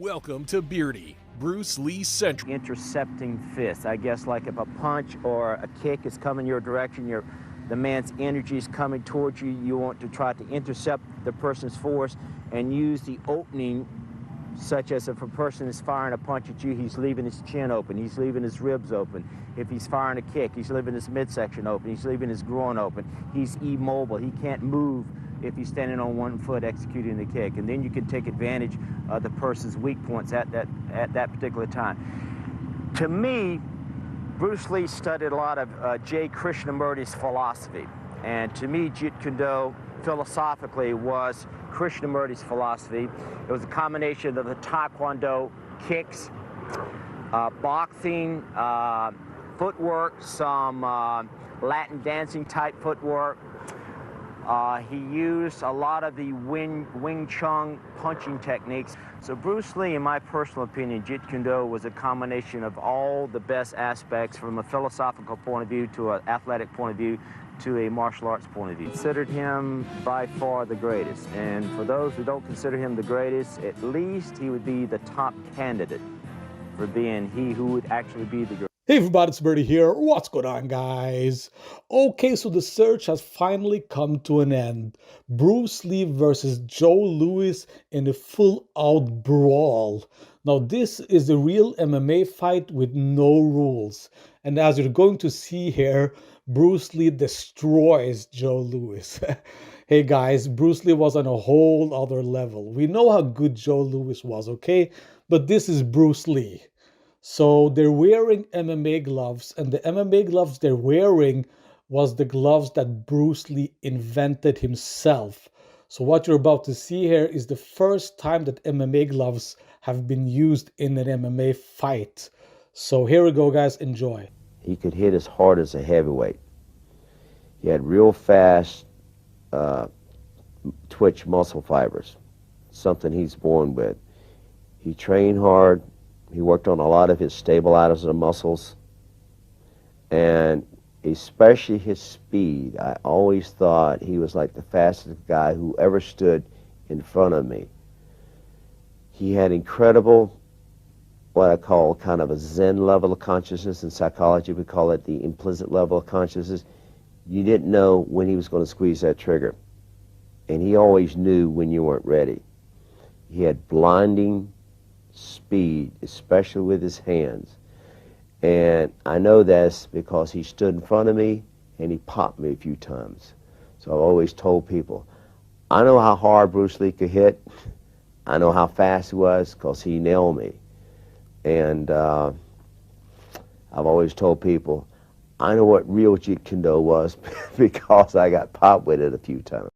Welcome to Beardy, Bruce Lee Central. Intercepting fist. I guess like if a punch or a kick is coming your direction, the man's energy is coming towards you, you want to try to intercept the person's force and use the opening, such as if a person is firing a punch at you, he's leaving his chin open, he's leaving his ribs open. If he's firing a kick, he's leaving his midsection open, he's leaving his groin open. He's immobile, he can't move if he's standing on one foot executing the kick. And then you can take advantage of the person's weak points at that particular time. To me, Bruce Lee studied a lot of 𝘽𝙧𝙪𝙘𝙧 philosophy. And to me, Jeet Kune Do philosophically was Krishnamurti's philosophy. It was a combination of the Taekwondo kicks, boxing, footwork, some Latin dancing type footwork. He used a lot of the Wing Chun punching techniques. So Bruce Lee, in my personal opinion, Jeet Kune Do was a combination of all the best aspects from a philosophical point of view to an athletic point of view to a martial arts point of view. Considered him by far the greatest. And for those who don't consider him the greatest, at least he would be the top candidate for being he who would actually be the greatest. Hey everybody, it's Birdie here. What's going on, guys? Okay, so the search has finally come to an end. Bruce Lee versus Joe Louis in a full-out brawl. Now, this is a real MMA fight with no rules. And as you're going to see here, Bruce Lee destroys Joe Louis. Hey guys, Bruce Lee was on a whole other level. We know how good Joe Louis was, okay? But this is Bruce Lee. So they're wearing MMA gloves, and the MMA gloves they're wearing was the gloves that Bruce Lee invented himself. So what you're about to see here is the first time that MMA gloves have been used in an MMA fight. So here we go, guys. Enjoy. He could hit as hard as a heavyweight. He had real fast twitch muscle fibers, something he's born with. He trained hard. He worked on a lot of his stabilizers and muscles, and especially his speed. I always thought he was like the fastest guy who ever stood in front of me. He had incredible, what I call kind of a Zen level of consciousness. In psychology, we call it the implicit level of consciousness. You didn't know when he was going to squeeze that trigger, and he always knew when you weren't ready. He had blinding speed, especially with his hands. And I know that's because he stood in front of me and he popped me a few times. So I've always told people, I know how hard Bruce Lee could hit. I know how fast he was because he nailed me. And I've always told people, I know what real Jeet Kune Do was because I got popped with it a few times.